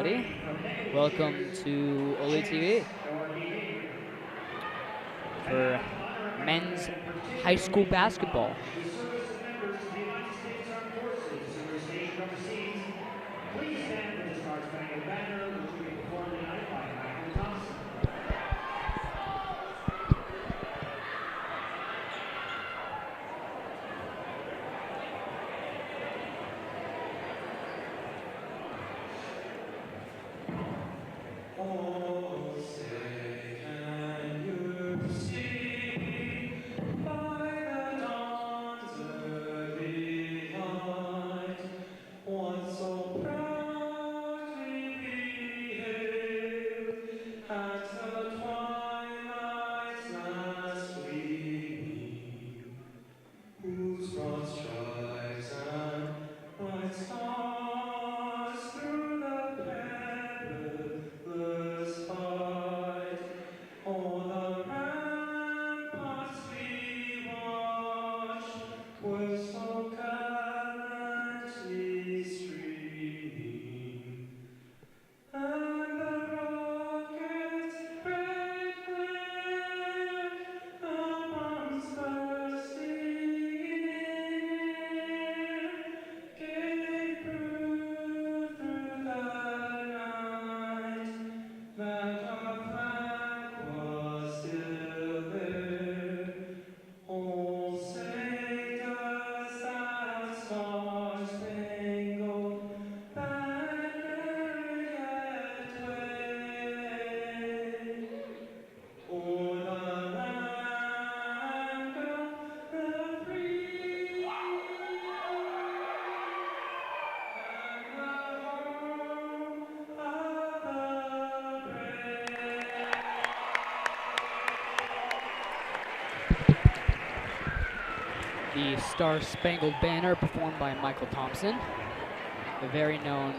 everybody. Welcome to OlyTV for men's high school basketball. The Star Spangled Banner performed by Michael Thompson, a very known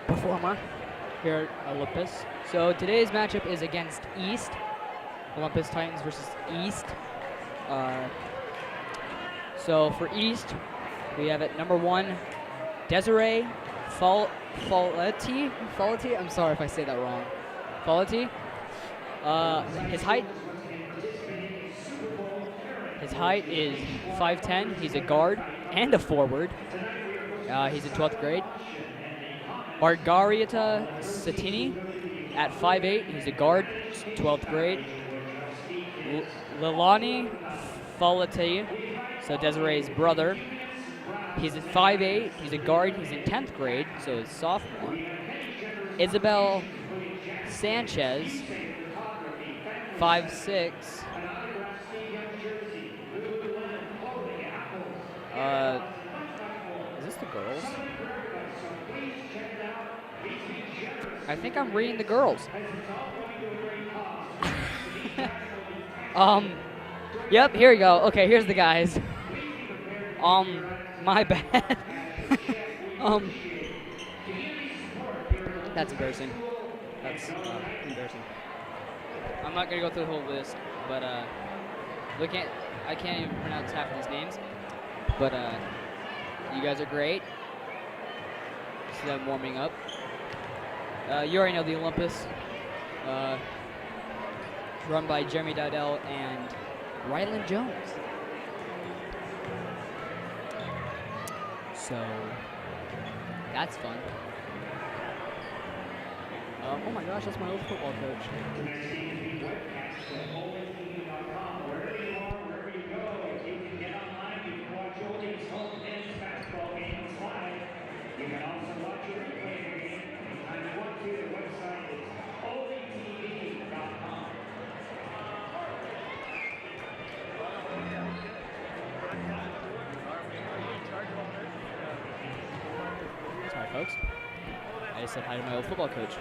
performer here at Olympus. So today's matchup is against East, Olympus Titans versus East. So for East, we have at number 1, Desiree Folleti. I'm sorry if I say that wrong. Folleti. His height is 5'10". He's a guard and a forward. He's in 12th grade. Margarita Satini at 5'8". He's a guard, 12th grade. Lilani Folleti, so Desiree's brother. He's at 5'8". He's a guard. He's in 10th grade, so he's sophomore. Isabel Sanchez, 5'6". Is this the girls? I think I'm reading the girls. Yep, here we go. Okay, here's the guys. My bad. That's embarrassing. That's embarrassing. I'm not gonna go through the whole list, but I can't even pronounce half of these names. But you guys are great. See them warming up. You already know the Olympus, run by Jeremy Didell and Ryland Jones. So that's fun. Oh my gosh, that's my old football coach. Sorry, folks. I just said hi to my old football coach.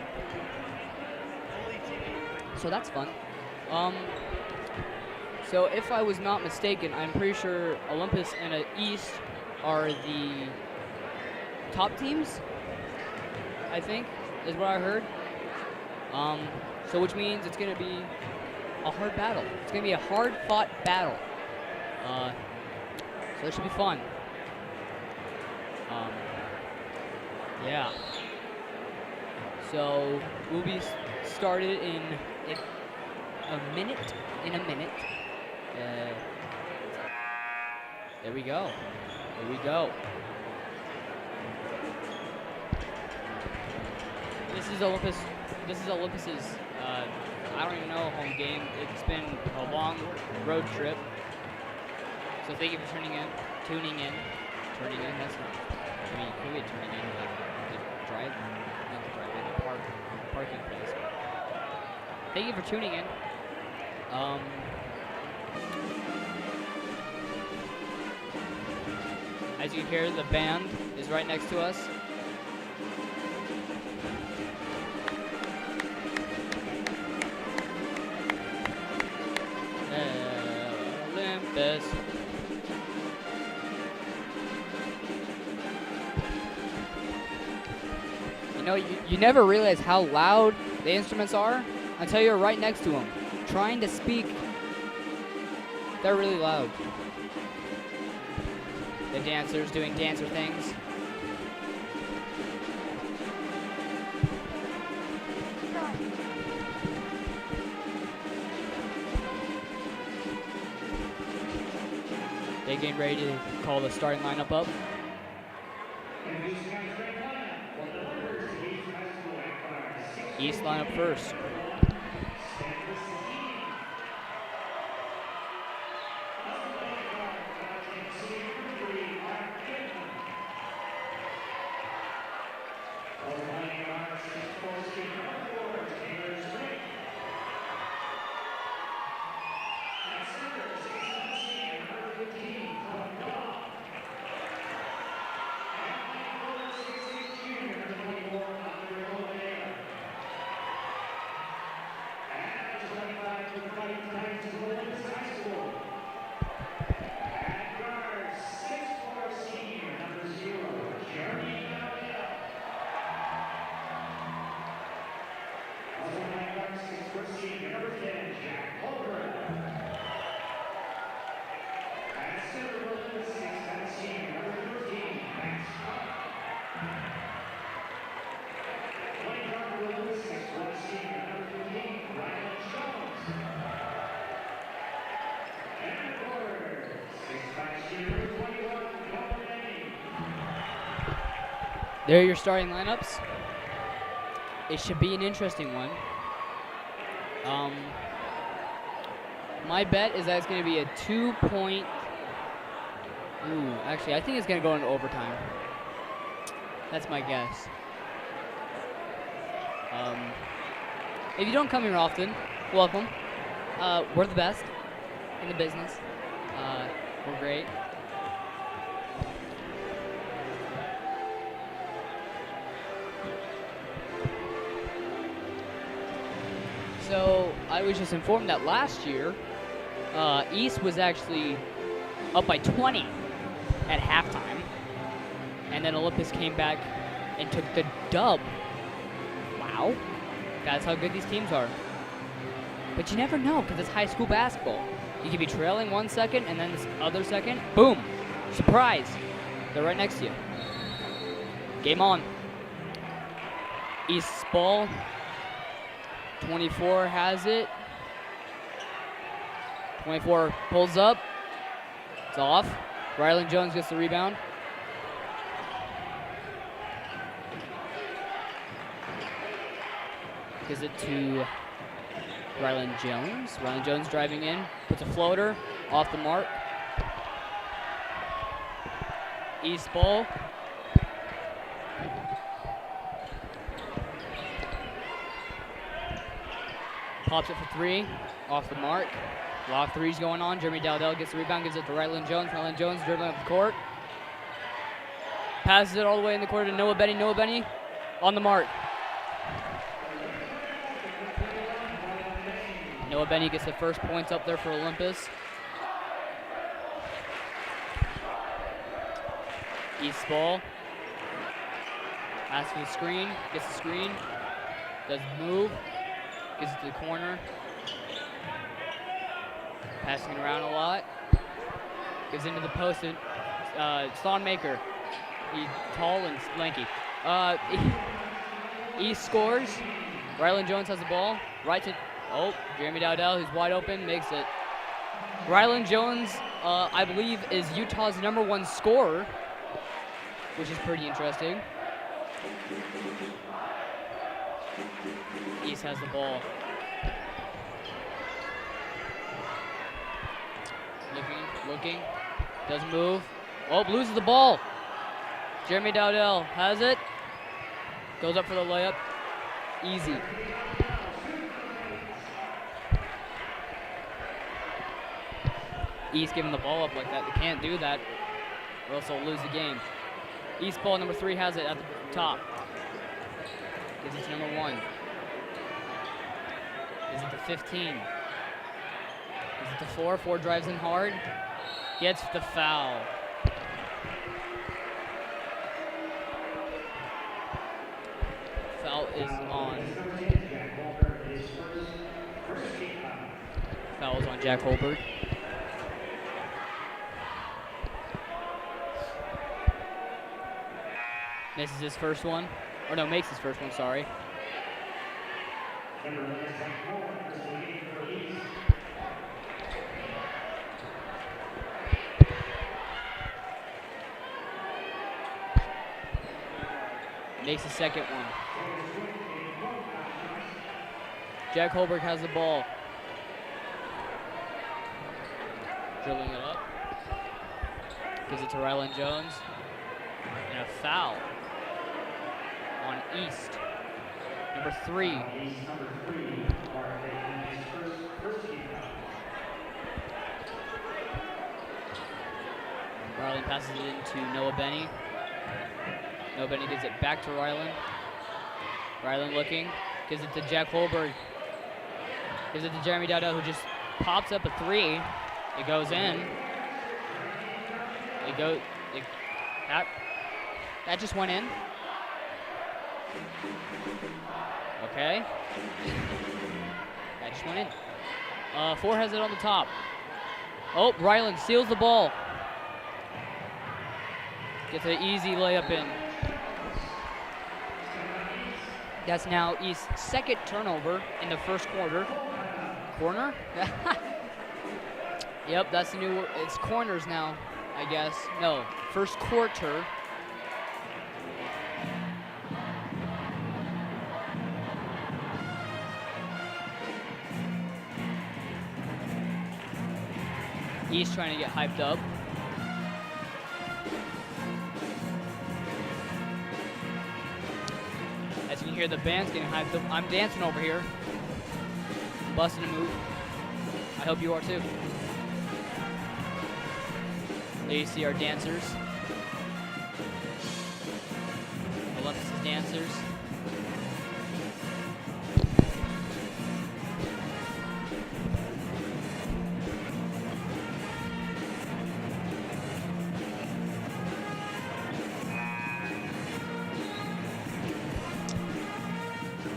So that's fun. So if I was not mistaken, I'm pretty sure Olympus and East are the top teams, I think, is what I heard. So which means it's going to be a hard battle. It's going to be a hard-fought battle. So it should be fun. Yeah. So we'll be started in a minute. There we go. Here we go. This is Olympus. This is Olympus's. I don't even know home game. It's been a long road trip. So thank you for tuning in. That's not. I mean, you could be turning in the drive, not the drive-in, the parking place. Thank you for tuning in. As you hear, the band is right next to us. Olympus. You know, you never realize how loud the instruments are until you're right next to them. Trying to speak, they're really loud. The dancers doing dancer things. They getting ready to call the starting lineup up. East lineup first. There are your starting lineups. It should be an interesting one. My bet is that it's going to be a 2-point. Actually, I think it's going to go into overtime. That's my guess. If you don't come here often, welcome. We're the best in the business. We're great. So I was just informed that last year, East was actually up by 20 at halftime, and then Olympus came back and took the dub. Wow, that's how good these teams are. But you never know, because it's high school basketball. You could be trailing 1 second, and then this other second, boom, surprise, they're right next to you. Game on. East's ball. 24 has it. 24 pulls up. It's off. Rylan Jones gets the rebound. Gives it to Rylan Jones. Rylan Jones driving in. Puts a floater off the mark. East ball. Pops it for three, off the mark. A lot of threes going on. Jeremy Dowdell gets the rebound, gives it to Rylan Jones. Rylan Jones dribbling up the court. Passes it all the way in the court to Noah Benny. Noah Benny on the mark. Noah Benny gets the first points up there for Olympus. East ball. Asks for the screen, gets the screen. Does move. Gets it to the corner. Passing it around a lot. Gives into the post. Thonmaker. He's tall and lanky. East scores. Rylan Jones has the ball. Right to, Jeremy Dowdell, who's wide open, makes it. Rylan Jones, I believe, is Utah's #1 scorer, which is pretty interesting. East has the ball. Looking, doesn't move. Loses the ball. Jeremy Dowdell has it. Goes up for the layup. Easy. East giving the ball up like that. They can't do that, or else they'll lose the game. East ball number 3 has it at the top. Gives it to number 1. Gives it to 15. Gives it to 4. 4 drives in hard. Gets the foul. Foul is on. Foul is on Jack Holberg. Misses his first one. Or no, makes his first one, sorry. Makes the second one. Jack Holberg has the ball. Dribbling it up. Gives it to Rylan Jones. And a foul on East. Number 3. Rylan passes it into Noah Benny. Noah Benny gives it back to Rylan. Rylan looking. Gives it to Jack Holberg. Gives it to Jeremy Dowdell, who just pops up a 3. It goes in. That just went in. Okay. That just went in. 4 has it on the top. Rylan steals the ball. Gets an easy layup in. That's now East's second turnover in the first quarter. Corner? Yep, that's the new word. It's corners now, I guess. No, first quarter. East trying to get hyped up. As you can hear, the band's getting hyped up. I'm dancing over here. Busting a move. I hope you are too. There you see our dancers. Olympus' dancers.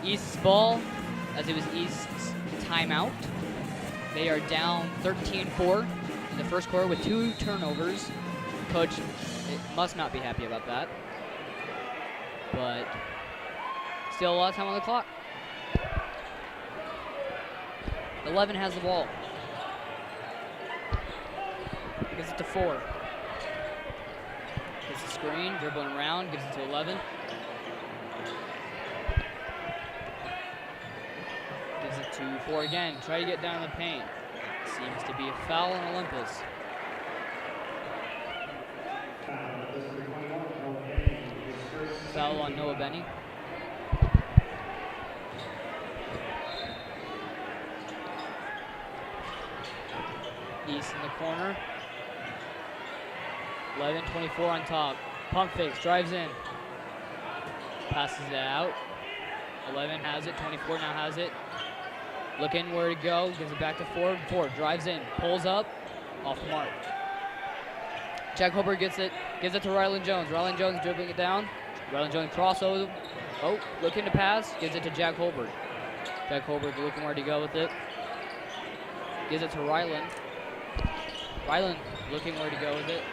East's ball, as it was East's timeout. They are down 13-4 in the first quarter with 2 turnovers. Coach must not be happy about that. But still a lot of time on the clock. 11 has the ball. Gives it to 4. Gets the screen, dribbling around, gives it to 11. Gives it to 4 again. Try to get down in the paint. Seems to be a foul on Olympus. Foul on Noah Benny. East in the corner. 11-24 on top. Pump fakes, drives in. Passes it out. 11 has it, 24 now has it. Looking where to go, gives it back to 4. 4 drives in, pulls up, off the mark. Jack Holberg gets it, gives it to Rylan Jones. Rylan Jones dribbling it down. Rylan Jones crossover. Looking to pass, gives it to Jack Holberg. Jack Holberg looking where to go with it. Gives it to Rylan. Rylan looking where to go with it.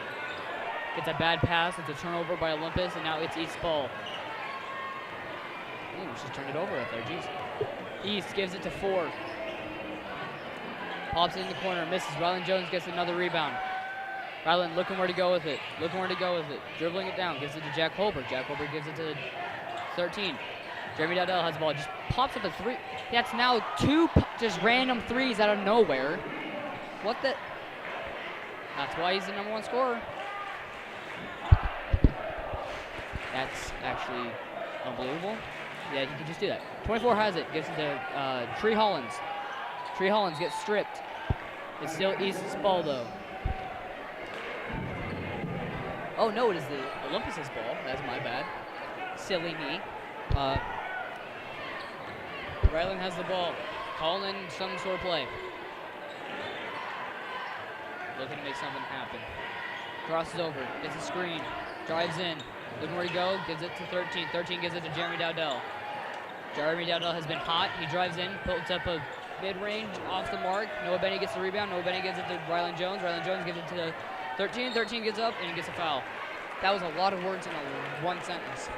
Gets a bad pass, it's a turnover by Olympus, and now it's East ball. Ooh, just turned it over right there. Jeez. East gives it to 4. Pops it in the corner, misses. Ryland Jones gets another rebound. Ryland looking where to go with it. Dribbling it down. Gives it to Jack Holbert. Jack Holbert gives it to 13. Jeremy Dowdell has the ball. Just pops up a 3. That's now 2 just random 3s out of nowhere. What the? That's why he's the #1 scorer. That's actually unbelievable. Yeah, he can just do that. 24 has it. Gives it to Tree Hollins. Tree Hollins gets stripped. It's still East's ball, though. Oh, no, it is the Olympus's ball. That's my bad. Silly me. Ryland has the ball. Calling some sort of play. Looking to make something happen. Crosses over. Gets a screen. Drives in. Looking where to go. Gives it to 13. 13 gives it to Jeremy Dowdell. Jeremy Dowdell has been hot. He drives in. Puts up a mid-range off the mark. Noah Benny gets the rebound. Noah Benny gives it to Ryland Jones. Ryland Jones gives it to 13. 13 gets up and he gets a foul. That was a lot of words in one sentence.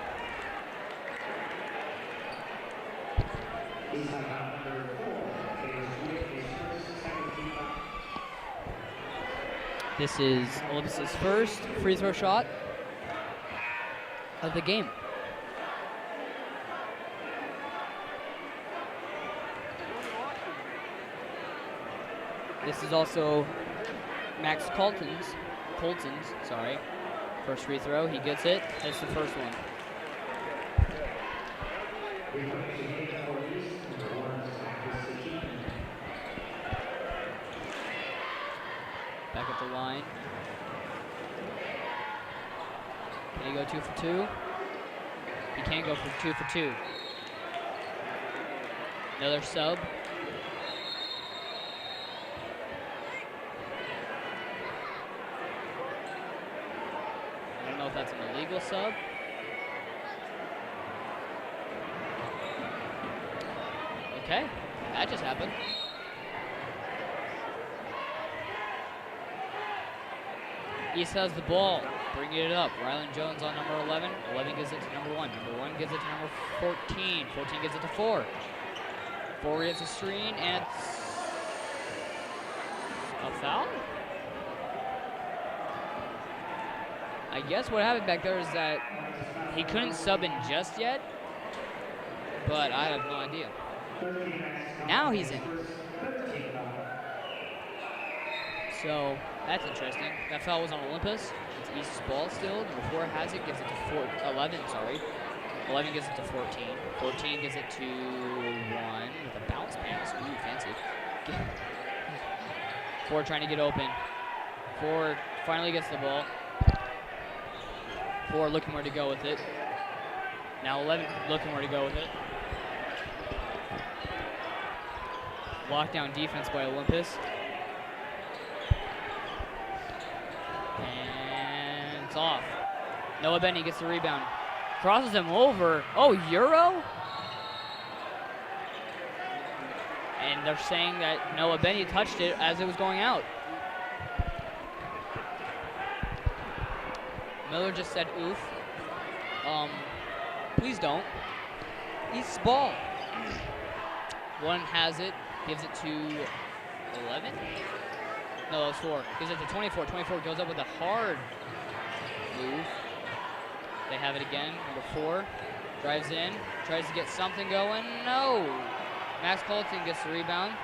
This is Olympus' first free throw shot of the game. This is also Max Colton's first free throw. He gets it. That's the first one. Back at the line. Can he go 2 for 2? He can go for 2 for 2. Another sub. I don't know if that's an illegal sub. Okay, that just happened. East has the ball, bringing it up. Ryland Jones on number 11. 11 gives it to number 1. Number 1 gives it to number 14. 14 gives it to 4. 4 gets a screen, and it's a foul? I guess what happened back there is that he couldn't sub in just yet, but I have no idea. Now he's in. So that's interesting. That foul was on Olympus. It's East's ball still. Number 4 has it, gives it to 11, sorry. 11 gives it to 14. 14 gives it to 1 with a bounce pass. Ooh, fancy. 4 trying to get open. 4 finally gets the ball. 4 looking where to go with it. Now 11 looking where to go with it. Lockdown defense by Olympus. And it's off. Noah Benny gets the rebound. Crosses him over. Oh, Euro? And they're saying that Noah Benny touched it as it was going out. Miller just said oof. Please don't. East's ball. 1 has it. Gives it to 11? No, it's 4. Gives it to 24. 24 goes up with a hard move. They have it again. Number 4 drives in, tries to get something going. No. Max Colton gets the rebound.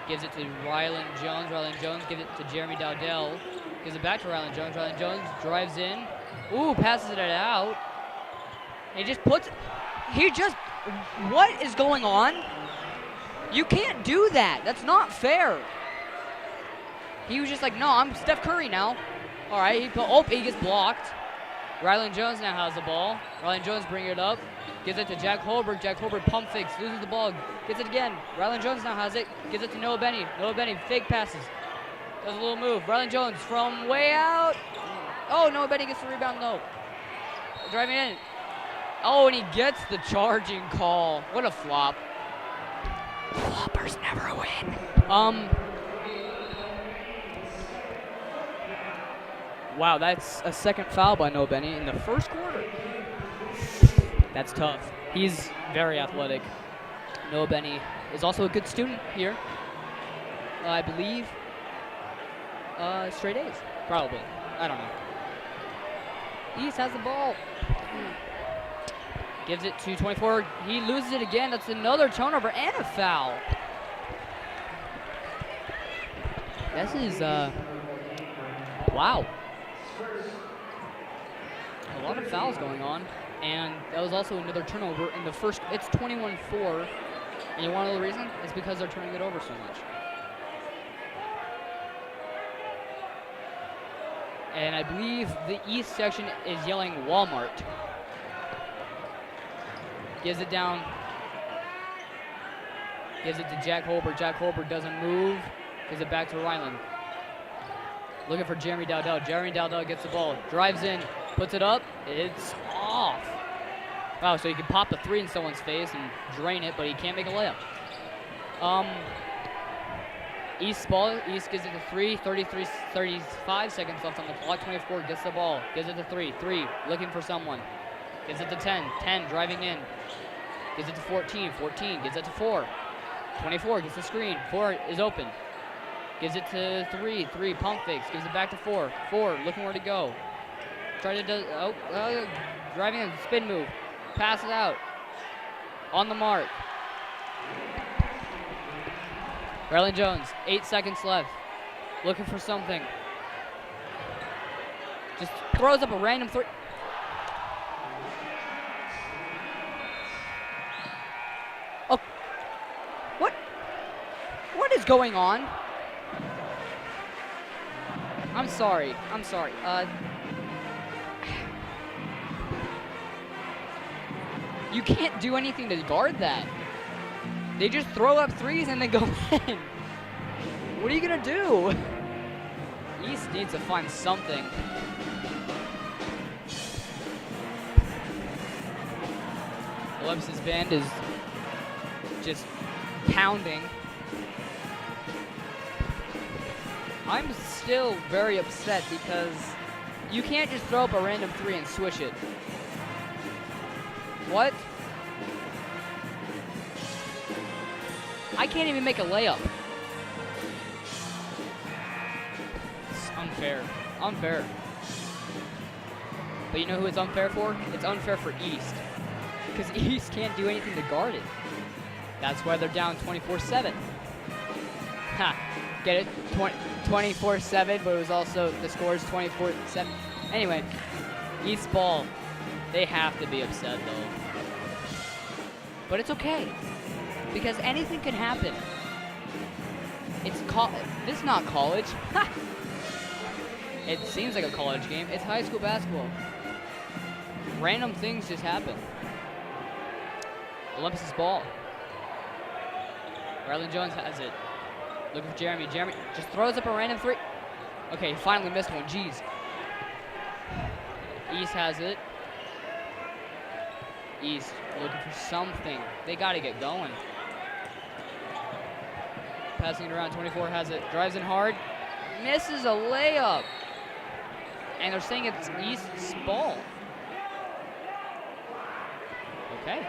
Gives it to Ryland Jones. Ryland Jones gives it to Jeremy Dowdell. Gives it back to Ryland Jones. Ryland Jones drives in. Ooh, passes it out. And he just puts. What is going on? You can't do that. That's not fair. He was just like, no, I'm Steph Curry now. All right, he gets blocked. Ryland Jones now has the ball. Ryland Jones bring it up. Gives it to Jack Holbert. Jack Holbert pump fakes, loses the ball. Gets it again. Ryland Jones now has it. Gives it to Noah Benny. Noah Benny fake passes. Does a little move. Ryland Jones from way out. Oh, Noah Benny gets the rebound though. Driving in. Oh, and he gets the charging call. What a flop. Floppers never win. Wow, that's a second foul by Noah Benny in the first quarter. That's tough. He's very athletic. Noah Benny is also a good student here. I believe straight A's, probably. I don't know. East has the ball. Gives it to 24. He loses it again. That's another turnover and a foul. This is, wow. A lot of fouls going on. And that was also another turnover in the first. It's 21-4. And you want to know the reason? It's because they're turning it over so much. And I believe the East section is yelling Walmart. Gives it down. Gives it to Jack Holbert. Jack Holbert doesn't move. Gives it back to Ryland. Looking for Jeremy Dowdell. Jeremy Dowdell gets the ball. Drives in. Puts it up. It's off. Wow, so he can pop a 3 in someone's face and drain it, but he can't make a layup. East ball. East gives it to 3. 35 seconds left on the clock. 24 gets the ball. Gives it to 3. 3 looking for someone. Gives it to 10. 10 driving in. Gives it to 14. 14 gives it to 4. 24 gets the screen. 4 is open. Gives it to 3. 3 pump fakes. Gives it back to 4. 4 looking where to go. Try to do. Driving in. Spin move. Pass it out. On the mark. Ryland Jones. 8 seconds left. Looking for something. Just throws up a random 3. Oh. What is going on? I'm sorry. You can't do anything to guard that. They just throw up 3s and then go in. What are you gonna do? East needs to find something. Olympus' band is just pounding. I'm still very upset because you can't just throw up a random 3 and swish it. What? I can't even make a layup. It's unfair. Unfair. But you know who it's unfair for? It's unfair for East. Because East can't do anything to guard it. That's why they're down 24-7. Ha! Get it? 24-7, but it was also, the score is 24-7. Anyway, East ball. They have to be upset, though. But it's okay. Because anything can happen. This is not college. It seems like a college game. It's high school basketball. Random things just happen. Olympus' ball. Ryland Jones has it. Looking for Jeremy. Jeremy just throws up a random 3. Okay, he finally missed one. Jeez. East has it. East looking for something. They got to get going. Passing it around. 24 has it. Drives in hard. Misses a layup. And they're saying it's East's ball. Okay.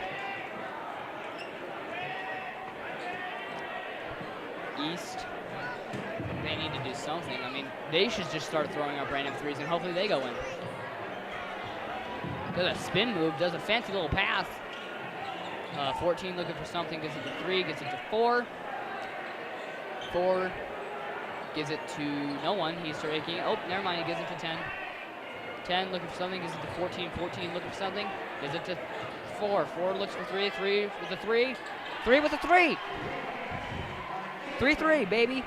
East, they need to do something. I mean, they should just start throwing up random 3s and hopefully they go in. Does a spin move, does a fancy little pass. 14 looking for something, gets it to 3, gets it to 4. 4 gives it to no one. He's taking, oh, never mind, he gives it to 10. 10 looking for something, gives it to 14. 14 looking for something, gives it to 4. 4 looks for 3. 3 with a 3. 3 with a 3. 3-3, baby.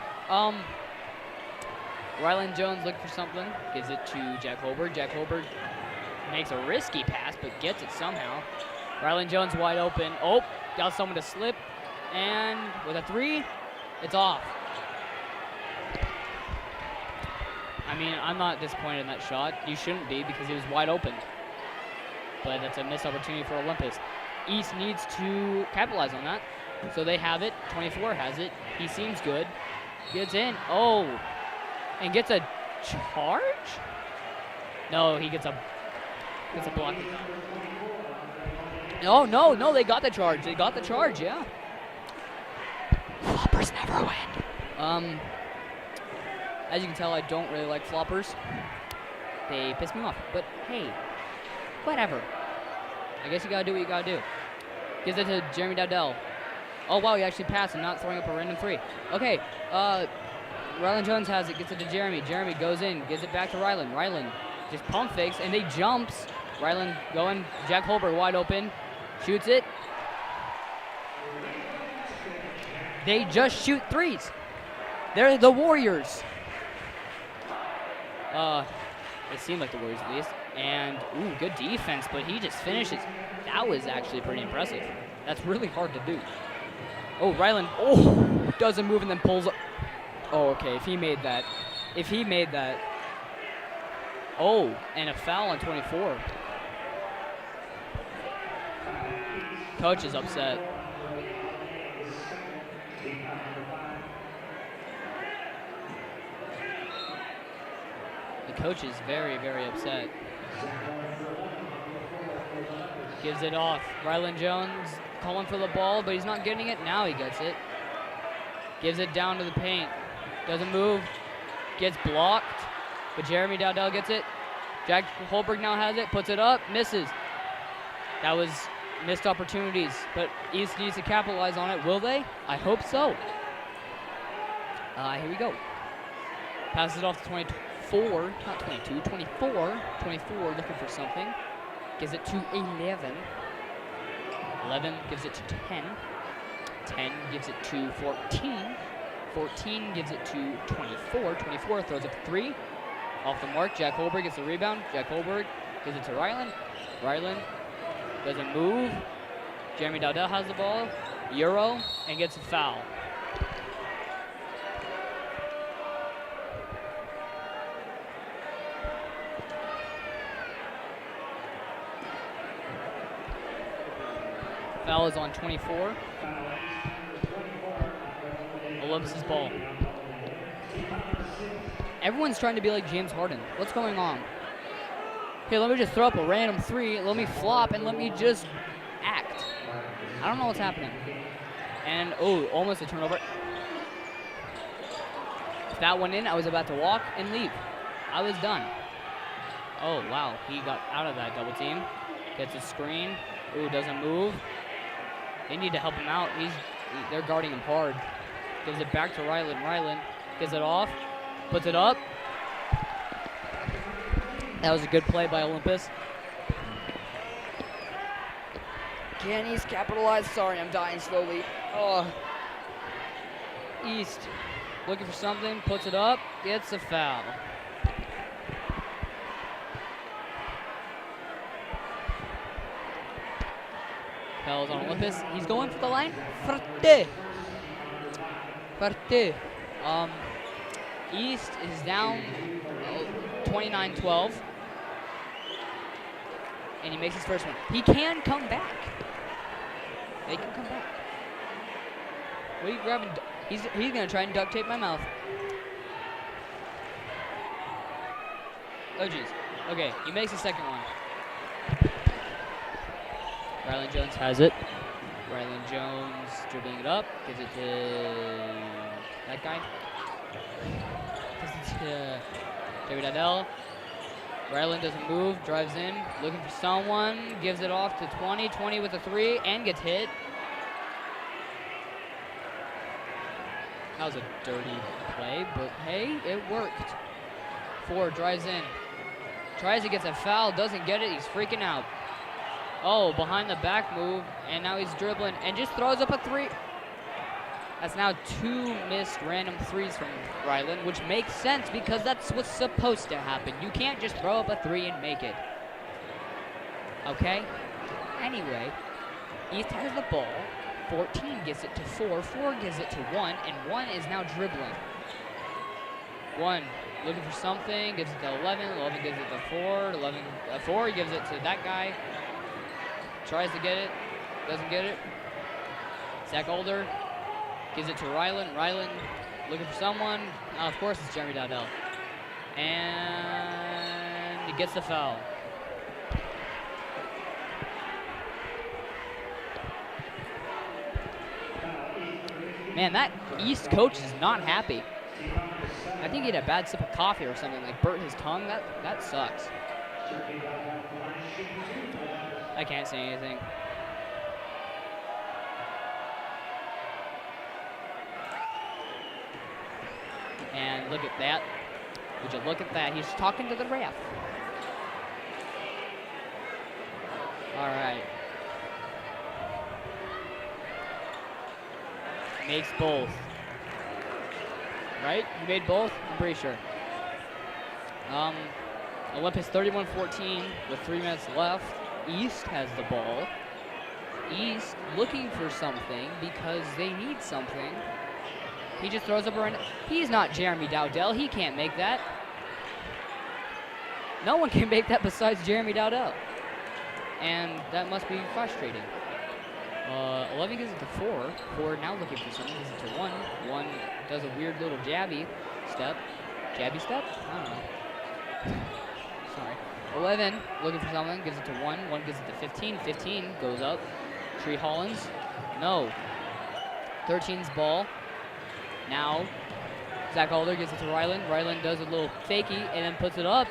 Ryland Jones looking for something. Gives it to Jack Holbert. Jack Holbert makes a risky pass, but gets it somehow. Ryland Jones wide open. Oh, got someone to slip. And with a 3, it's off. I mean, I'm not disappointed in that shot. You shouldn't be because he was wide open. But that's a missed opportunity for Olympus. East needs to capitalize on that. So they have it. 24 has it. He seems good. Gets in. Oh. And gets a charge? No, he gets a block. No, they got the charge. They got the charge, yeah. Floppers never win. As you can tell, I don't really like floppers. They piss me off. But hey, whatever. I guess you gotta do what you gotta do. Gives it to Jeremy Dowdell. Oh wow, he actually passed and not throwing up a random 3. Okay, Rylan Jones has it, gets it to Jeremy. Jeremy goes in, gives it back to Rylan. Rylan just pump fakes and they jumps. Rylan going, Jack Holberg wide open, shoots it. They just shoot 3s. They're the Warriors. It seemed like the Warriors at least. And, ooh, good defense, but he just finishes. That was actually pretty impressive. That's really hard to do. Oh, Rylan, doesn't move and then pulls up. Oh, okay, if he made that. Oh, and a foul on 24. Coach is upset. The coach is very, very upset. Gives it off. Rylan Jones calling for the ball, but he's not getting it. Now he gets it. Gives it down to the paint. Doesn't move. Gets blocked. But Jeremy Dowdell gets it. Jack Holberg now has it. Puts it up. Misses. That was missed opportunities. But East needs to capitalize on it. Will they? I hope so. Here we go. Passes it off to 24. Not 22. 24. 24 looking for something. Gives it to 11. 11 gives it to 10. 10 gives it to 14. 14 gives it to 24. 24 throws up 3. Off the mark. Jack Holberg gets the rebound. Jack Holberg gives it to Rylan. Rylan doesn't move. Jeremy Dowdell has the ball. Euro and gets a foul. Foul is on 24. Olympus' ball. Everyone's trying to be like James Harden. What's going on? Here, let me just throw up a random 3. Let me flop and let me just act. I don't know what's happening. And, almost a turnover. If that went in, I was about to walk and leave. I was done. Oh, wow. He got out of that double team. Gets a screen. Doesn't move. They need to help him out. They're guarding him hard. Gives it back to Rylan. Rylan gives it off. Puts it up. That was a good play by Olympus. Can East capitalize? Sorry, I'm dying slowly. East looking for something. Puts it up. Gets a foul. Foul's on Olympus. He's going for the line. Forte. East is down 29-12. And he makes his first one. He can come back. They can come back. What are you grabbing? He's going to try and duct tape my mouth. Oh, jeez. Okay, he makes his second one. Rylan Jones has it. Rylan Jones dribbling it up. Gives it to that guy. Gives it to David Adele. Rylan doesn't move. Drives in. Looking for someone. Gives it off to 20. 20 with a 3 and gets hit. That was a dirty play, but hey, it worked. 4 drives in. Tries to get a foul. Doesn't get it. He's freaking out. Oh, behind the back move, and now he's dribbling and just throws up a 3. That's now 2 missed random 3s from Rylan, which makes sense because that's what's supposed to happen. You can't just throw up a 3 and make it. Okay? Anyway, East has the ball. 14 gives it to 4. 4 gives it to 1, and 1 is now dribbling. 1 looking for something, gives it to 11. 11 gives it to 4. 4 gives it to that guy. Tries to get it, doesn't get it. Zach Older gives it to Rylan. Rylan looking for someone. Of course, it's Jeremy Dowdell. And he gets the foul. Man, that East coach is not happy. I think he had a bad sip of coffee or something, like burnt his tongue. That sucks. I can't say anything. And look at that. Would you look at that? He's talking to the ref. All right. Makes both. Right? You made both? I'm pretty sure. Olympus 31-14 with 3 minutes left. East has the ball. East looking for something because they need something. He just throws up around. He's not Jeremy Dowdell. He can't make that. No one can make that besides Jeremy Dowdell. And that must be frustrating. 11 gives it to 4. 4 now looking for something. Gives it to 1. 1 does a weird little jabby step. Jabby step? I don't know. Sorry. 11 looking for something. Gives it to 1. 1 gives it to 15. 15 goes up. Tree Hollins. No. 13's ball. Now, Zach Alder gives it to Ryland. Ryland does a little fakie and then puts it up.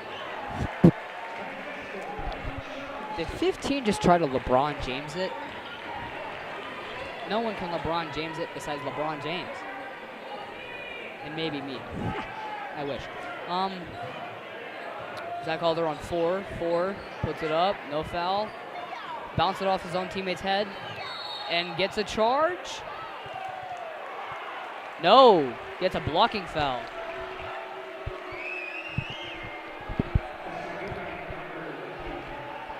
Did 15 just try to LeBron James it? No one can LeBron James it besides LeBron James. And maybe me. I wish. Zach Alder on 4. 4 puts it up. No foul. Bounce it off his own teammate's head. And gets a charge. No, gets a blocking foul.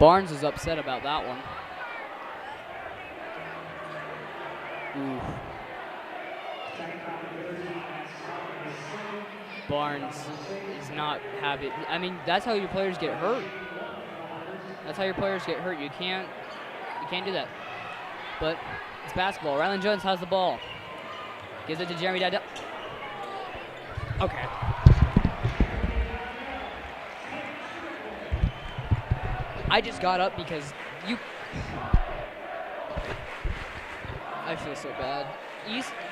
Barnes is upset about that one. Ooh. Barnes is not happy. I mean, that's how your players get hurt. That's how your players get hurt. You can't do that. But it's basketball. Ryland Jones has the ball. Gives it to Jeremy Dowdell. Okay. I just got up because I feel so bad.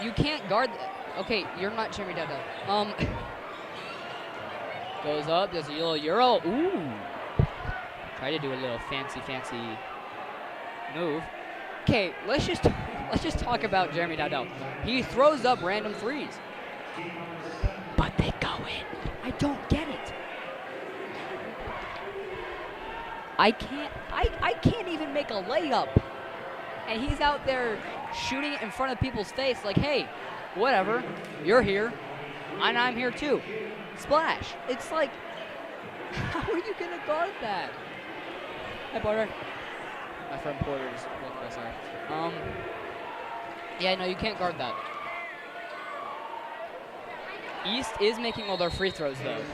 You can't guard. Okay, you're not Jeremy Dowdell. Goes up. Does a little euro. Ooh. Try to do a little fancy move. Okay, let's just talk about Jeremy Dowdell. He throws up random threes, but they go in. I don't get it. I can't even make a layup, and he's out there shooting it in front of people's face. Like, hey, whatever, you're here, and I'm here too. Splash. It's like, how are you gonna guard that? Hi, Porter. My friend Porter is walking by, sorry. Yeah, no, you can't guard that. East is making all their free throws, though.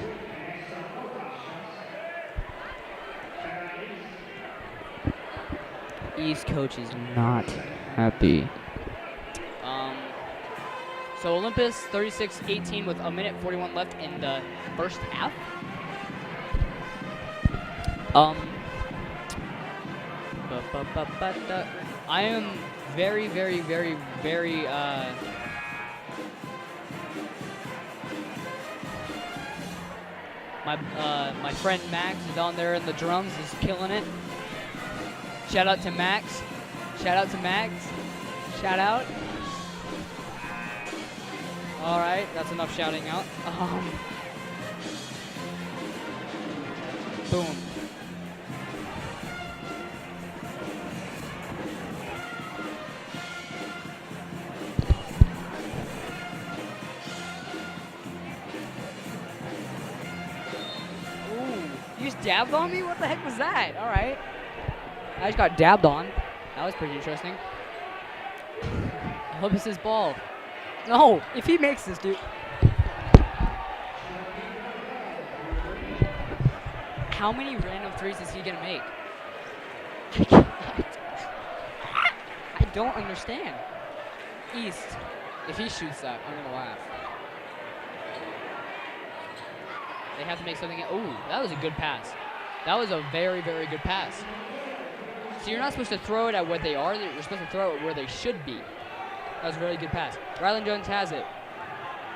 East coach is not happy. So Olympus 36-18 with 1:41 left in the first half. I am very my friend Max is down there in the drums, is killing it. Shout out to Max. Shout out to Max. Shout out. All right, that's enough shouting out. Boom. You just dabbed on me? What the heck was that? All right. I just got dabbed on. That was pretty interesting. Olympus's ball. No, if he makes this, dude. How many random threes is he going to make? I don't understand. East, if he shoots that, I'm going to laugh. They have to make something. Oh, that was a good pass. That was a very good pass. So you're not supposed to throw it at what they are. You're supposed to throw it where they should be. That was a really good pass. Rylan Jones has it.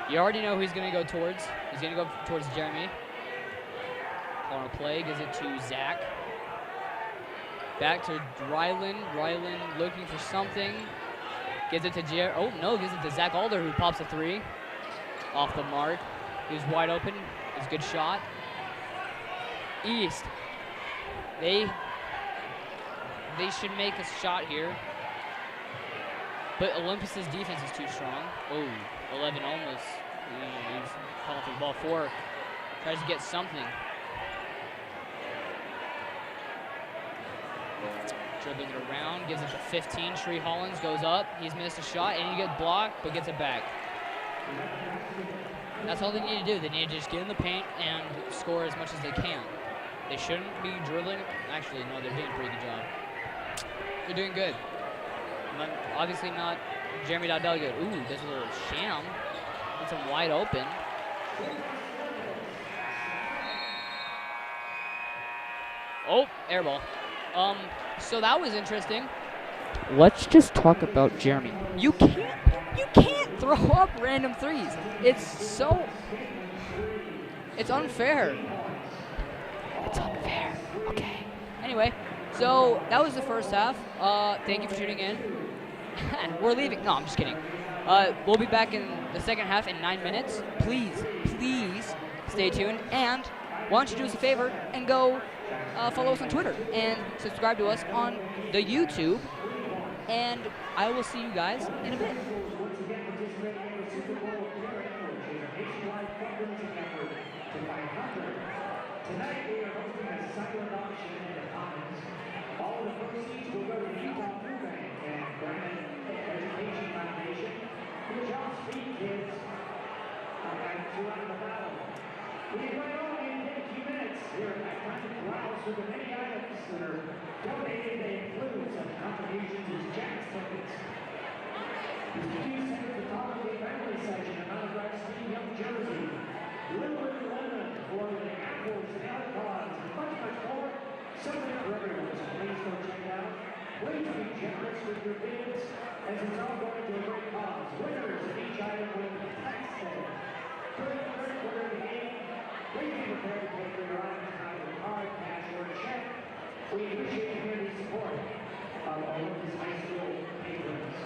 You already know who he's going to go towards. He's going to go towards Jeremy. On a play, gives it to Zach. Back to Rylan. Rylan looking for something. Gives it to gives it to Zach Alder, who pops a 3. Off the mark. He was wide open. It was a good shot. East. They should make a shot here. But Olympus's defense is too strong. Oh, 11 almost. He's calling for the ball 4. Tries to get something. Dribbling it around, gives it to 15. Shree Hollins goes up. He's missed a shot, and he gets blocked, but gets it back. That's all they need to do. They need to just get in the paint and score as much as they can. They shouldn't be dribbling. Actually, no, they're doing a pretty good job. They're doing good. Obviously not Jeremy Dowdell good. Ooh, there's a little sham. It's him wide open. Oh, air ball. So that was interesting. Let's just talk about Jeremy. You can't throw up random threes. It's unfair. It's unfair. Okay. Anyway, so that was the first half. Thank you for tuning in. We're leaving. No, I'm just kidding. We'll be back in the second half in 9 minutes. Please stay tuned. And why don't you do us a favor and go follow us on Twitter and subscribe to us on the YouTube. And I will see you guys in a bit. Tonight we are hosting a silent auction in the Commons. All the proceeds will go to the Utah Food Bank and Brandon Education Foundation, which helps feed kids throughout the battle. We invite all of you to take a few minutes here at time to browse through the many items that are donated. They include some contributions as Jack's tickets. The Q Center Photography Family Section, an autographed Steve Young jersey, Little Lemon for the apples and alcohols, and much more. Something for everyone, so please go check it out. Please be generous with your bids, as it's all going to a great cause. Winners of each item will be tax day. During the third quarter of the game, please be prepared to pay for your items out of a card, cash, or a check. We appreciate the community support of Olympus High School patrons.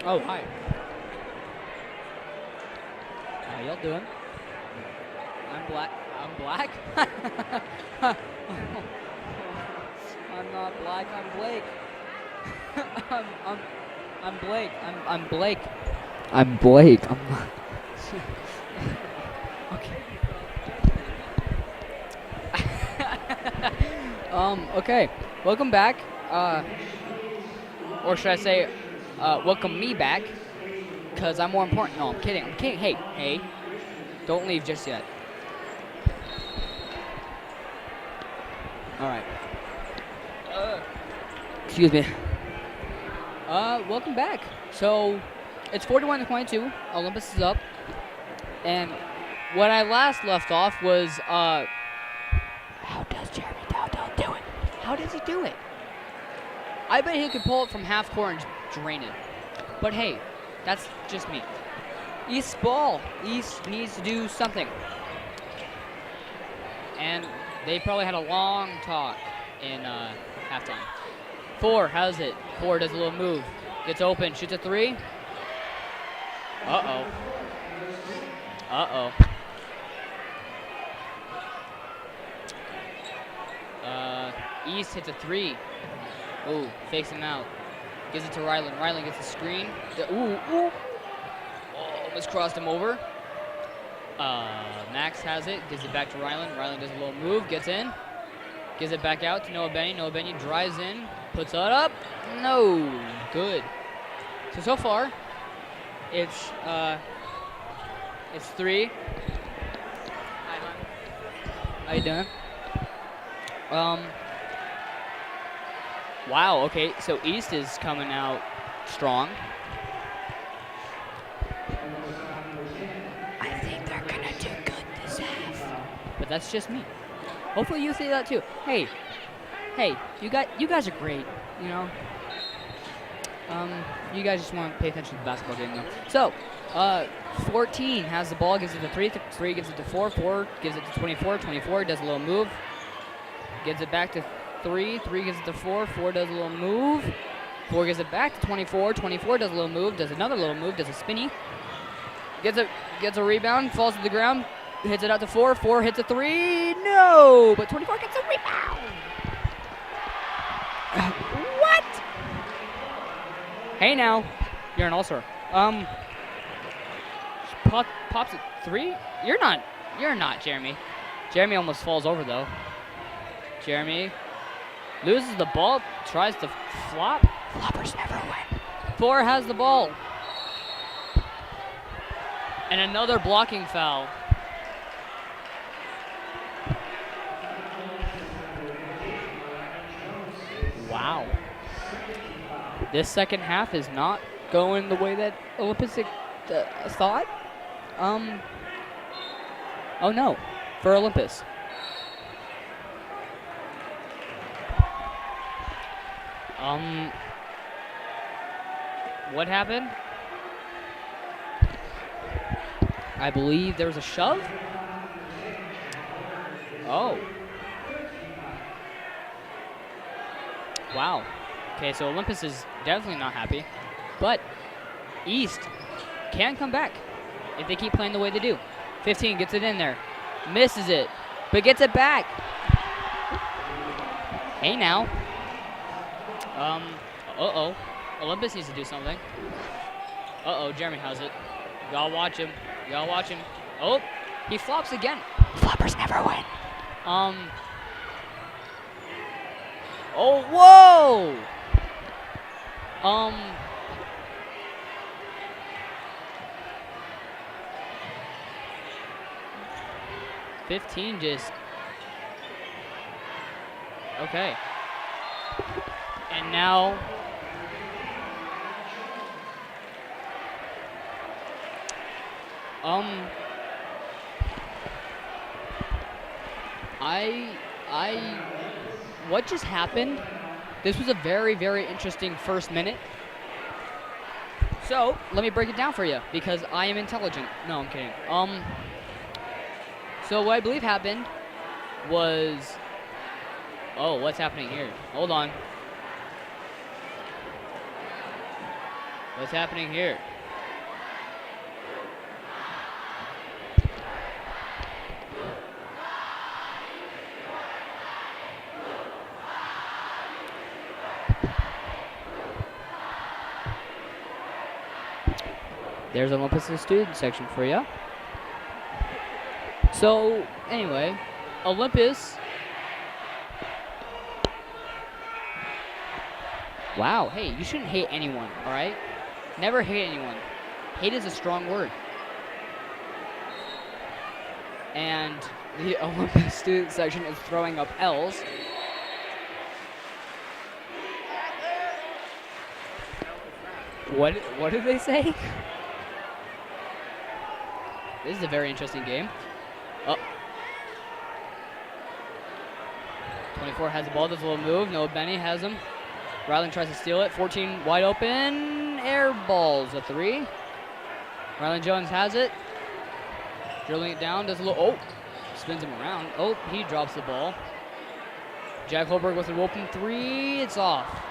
Oh, hi. How y'all doing? I'm black. I'm black? I'm not black. I'm Blake. I'm Blake. I'm Blake. I'm Blake. I'm not. Okay. Okay. Welcome back. Or should I say, welcome me back, because I'm more important. No, I'm kidding. I'm kidding. Hey. Don't leave just yet. All right. Excuse me. Welcome back. So, it's 41-22. Olympus is up. And what I last left off was, how does Jeremy Dowdell do it? How does he do it? I bet he could pull it from half court and drain it. But hey, that's just me. East ball. East needs to do something. And they probably had a long talk in halftime. 4 has it. 4 does a little move. Gets open. Shoots a 3. Uh-oh. East hits a 3. Ooh, fakes him out. Gives it to Rylan. Rylan gets the screen. Ooh. Almost crossed him over. Max has it. Gives it back to Rylan. Rylan does a little move. Gets in. Gives it back out to Noah Benny. Noah Benny drives in. Puts it up. No. Good. So far, it's 3. Hi, hon. How you doing? Wow, okay, so East is coming out strong. I think they're gonna do good this half. But that's just me. Hopefully you see that too. Hey, you guys are great, you know. You guys just want to pay attention to the basketball game though. So, 14 has the ball, gives it to 3, 3 gives it to 4, 4 gives it to 24, 24 does a little move, gives it back to 3, 3 gives it to 4, 4 does a little move, 4 gives it back to 24. 24 does a little move, does another little move, does a spinny. Gets a rebound, falls to the ground, hits it out to 4. 4 hits a 3. No, but 24 gets a rebound. What? Hey now, you're an all-star. Pops at 3. You're not, Jeremy. Jeremy almost falls over though. Jeremy loses the ball, tries to flop. Floppers never win. 4 has the ball. And another blocking foul. Wow. This second half is not going the way that Olympus thought. Oh no, for Olympus. What happened? I believe there was a shove. Oh. Wow. Okay, so Olympus is definitely not happy. But East can come back if they keep playing the way they do. 15 gets it in there. Misses it, but gets it back. Hey now. Uh-oh. Olympus needs to do something. Uh-oh, Jeremy has it. Y'all watch him. Y'all watch him. Oh, he flops again. Floppers never win. Oh, whoa! 15 just... Okay. And now... What just happened? This was a very, very interesting first minute. So, let me break it down for you, because I am intelligent. No, I'm kidding. So what I believe happened was... Oh, what's happening here? Hold on. What's happening here? There's Olympus' student section for you. So, anyway, Olympus. Wow, hey, you shouldn't hate anyone, all right? Never hate anyone. Hate is a strong word. And the Olympus student section is throwing up L's. What did they say? This is a very interesting game. Oh. 24 has the ball, does a little move. Noah Benny has him. Ryland tries to steal it. 14 wide open. Air balls a 3. Ryland Jones has it. Drilling it down, does a little, oh, spins him around. Oh, he drops the ball. Jack Holberg with an open 3. It's off.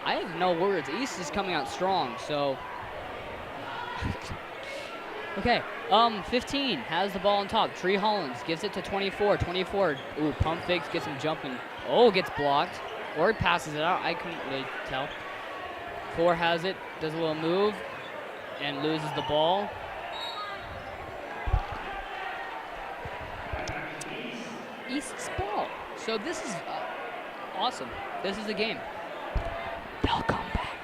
I have no words. East is coming out strong, so. Okay, 15 has the ball on top. Tree Hollins gives it to 24. 24, ooh, pump fakes, gets him jumping. Oh, gets blocked. Or passes it out. I couldn't really tell. 4 has it, does a little move, and loses the ball. East's ball. So this is awesome. This is the game. They'll come back.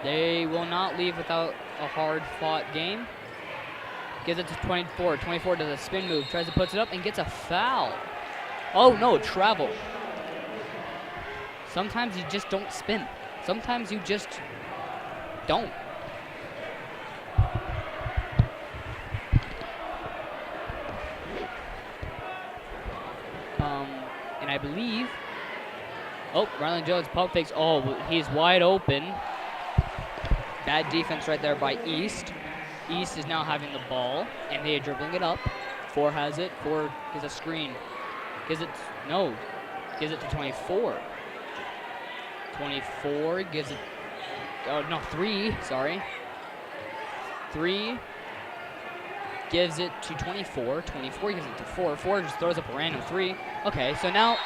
They will not leave without a hard-fought game. Gives it to 24. 24 does a spin move, tries to put it up, and gets a foul. Oh, no, travel. Sometimes you just don't spin. Sometimes you just don't. And I believe... Oh, Ryland Jones pump fakes. Oh, he's wide open. Bad defense right there by East. East is now having the ball, and they are dribbling it up. 4 has it. 4 gives a screen. Gives it to 24. 24 gives it, oh no, 3, sorry. 3 gives it to 24. 24 gives it to 4. 4 just throws up a random 3. Okay, so now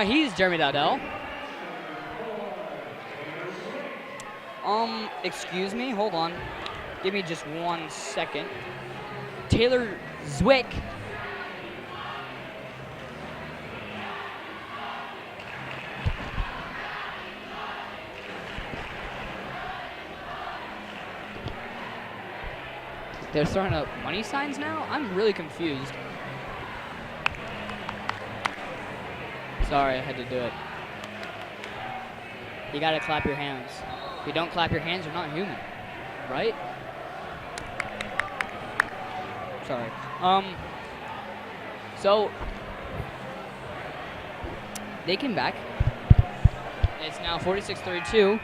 he's Jeremy Dowdell. Excuse me, hold on. Give me just 1 second. Taylor Zwick. They're throwing up money signs now? I'm really confused. Sorry, I had to do it. You gotta clap your hands. If you don't clap your hands, you're not human. Right? Sorry. So they came back. It's now 46-32.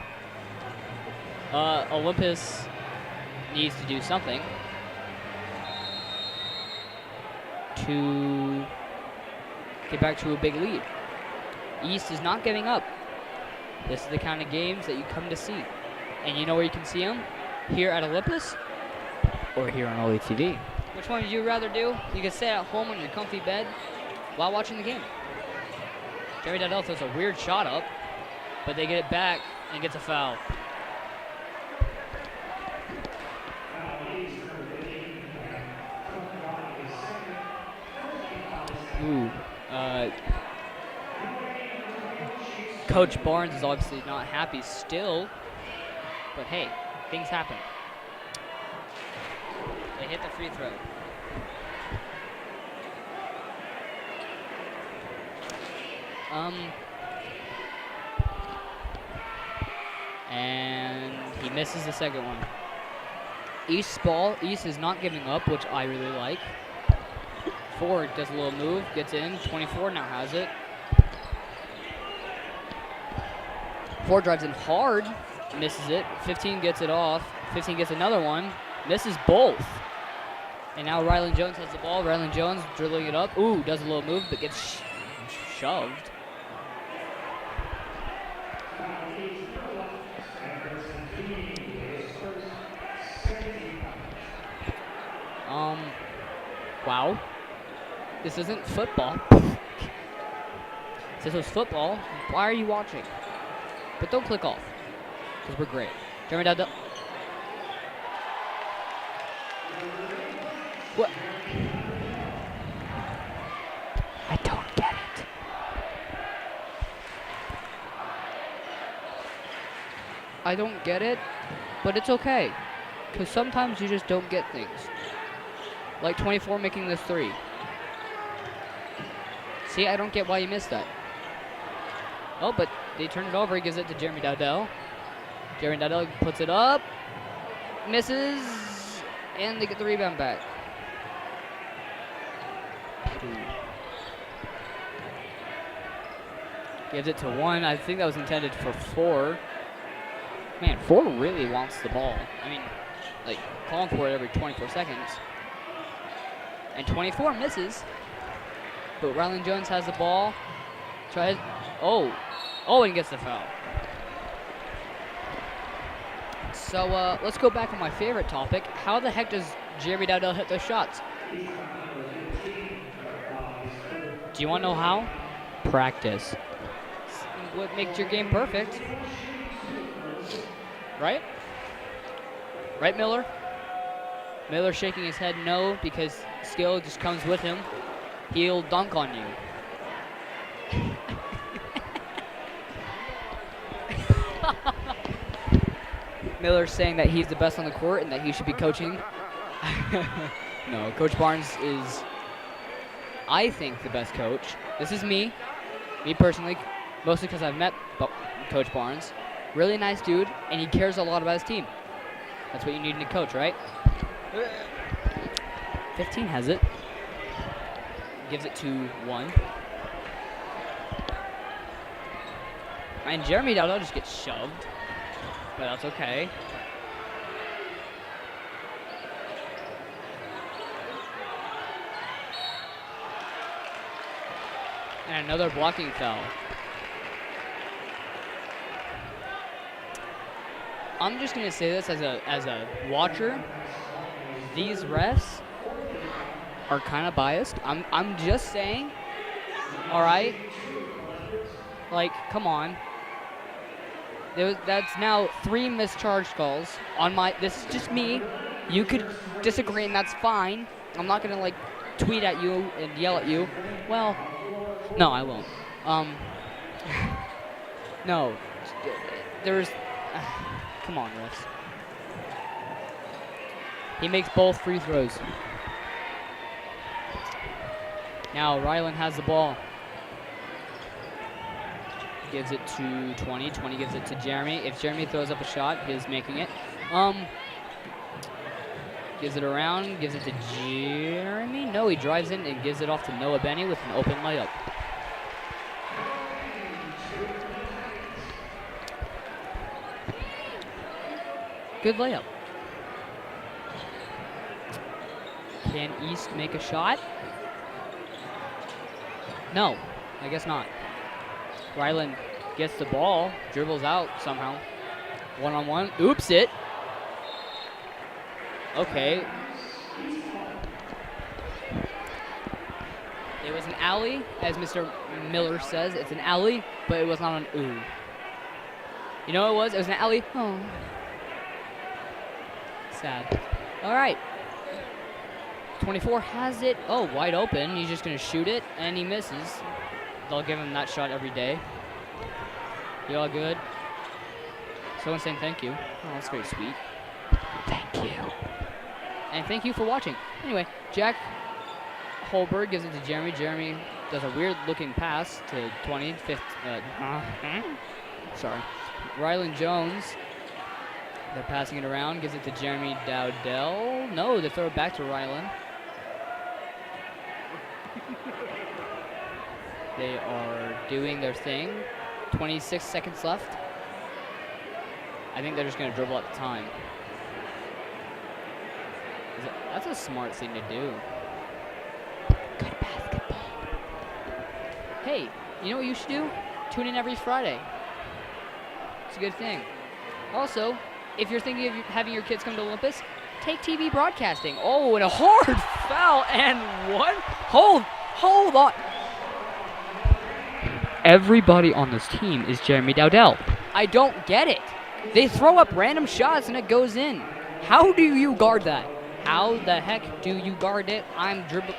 Olympus needs to do something to get back to a big lead. East is not giving up. This is the kind of games that you come to see. And you know where you can see them? Here at Olympus or here on OlyTV. Which one would you rather do? You can stay at home on your comfy bed while watching the game. Jeremy Dowdell throws a weird shot up, but they get it back and gets a foul. Ooh. Coach Barnes is obviously not happy still, but hey, things happen. They hit the free throw. And he misses the second one. East's ball. East is not giving up, which I really like. 4 does a little move, gets in. 24 now has it. 4 drives in hard, misses it. 15 gets it off. 15 gets another one, misses both. And now Rylan Jones has the ball. Rylan Jones dribbling it up. Ooh, does a little move, but gets shoved. Wow. This isn't football. If this was football, why are you watching? But don't click off, because we're great. Jeremy Dowdell. What? I don't get it. I don't get it, but it's okay. Because sometimes you just don't get things. Like 24 making this 3. See, I don't get why you missed that. Oh, but they turn it over. He gives it to Jeremy Dowdell. Jeremy Dowdell puts it up. Misses. And they get the rebound back. Gives it to 1. I think that was intended for 4. Man, 4 really wants the ball. I mean, like, calling for it every 24 seconds. And 24 misses. But Rylan Jones has the ball. Tries. Oh, and gets the foul. So let's go back on my favorite topic. How the heck does Jeremy Dowdell hit those shots? Do you want to know how? Practice. What makes your game perfect? Right? Right, Miller? Miller's shaking his head no, because skill just comes with him. He'll dunk on you. Miller's saying that he's the best on the court and that he should be coaching. No, Coach Barnes is, I think, the best coach. This is me personally, mostly because I've met Coach Barnes. Really nice dude, and he cares a lot about his team. That's what you need in a coach, right? 15 has it. Gives it to 1. And Jeremy Dowdell just gets shoved, but that's okay. And another blocking foul. I'm just gonna say this as a watcher. These refs are kind of biased. I'm just saying. All right. Like, come on. That's now 3 mischarged calls on my. This is just me. You could disagree, and that's fine. I'm not gonna like tweet at you and yell at you. Well, no, I won't. No, there's. Come on, refs. He makes both free throws. Now Ryland has the ball. Gives it to 20. 20 gives it to Jeremy. If Jeremy throws up a shot, he's making it. Gives it around. Gives it to Jeremy. No, he drives in and gives it off to Noah Benny with an open layup. Good layup. Can East make a shot? No, I guess not. Ryland gets the ball, dribbles out somehow. One-on-one, oops it. Okay. It was an alley, as Mr. Miller says. It's an alley, but it was not an ooh. You know what it was? It was an alley. Oh. Sad. All right. 24 has it. Oh, wide open. He's just going to shoot it, and he misses. They'll give him that shot every day. You all good? Someone saying thank you. Oh, that's very sweet. Thank you. And thank you for watching. Anyway, Jack Holberg gives it to Jeremy. Jeremy does a weird-looking pass to 20. Sorry. Ryland Jones. They're passing it around. Gives it to Jeremy Dowdell. No, they throw it back to Ryland. They are doing their thing. 26 seconds left. I think they're just going to dribble at the time. That's a smart thing to do. Good basketball. Hey, you know what you should do? Tune in every Friday. It's a good thing. Also, if you're thinking of having your kids come to Olympus, take TV broadcasting. Oh, and a hard foul, and what? Hold on. Everybody on this team is Jeremy Dowdell. I don't get it. They throw up random shots and it goes in. How do you guard that? How the heck do you guard it? I'm dribbling.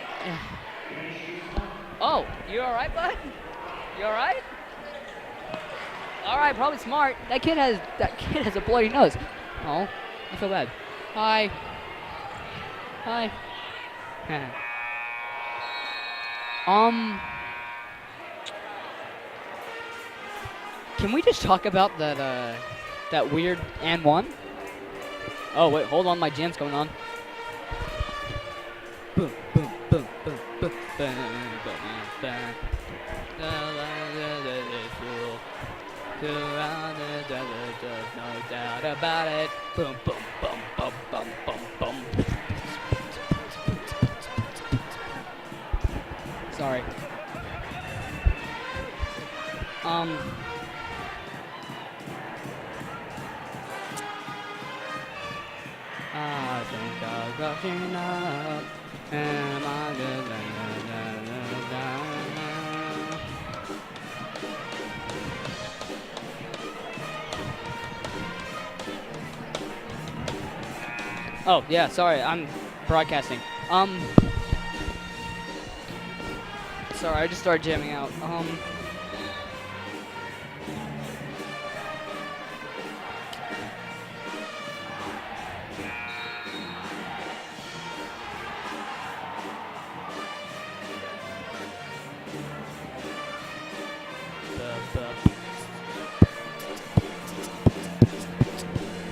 Oh, you all right, bud? You all right? All right, probably smart. That kid has a bloody nose. Oh, I feel bad. Hi. Can we just talk about that weird and one? Oh wait, hold on, my jam's going on. Boom, boom, boom, boom, boom, boom, boom. No doubt about it. Boom, boom, boom, boom, boom, boom, boom. Sorry. I think I'm rushing up. Am I Oh, yeah, sorry, I'm broadcasting. Sorry, I just started jamming out.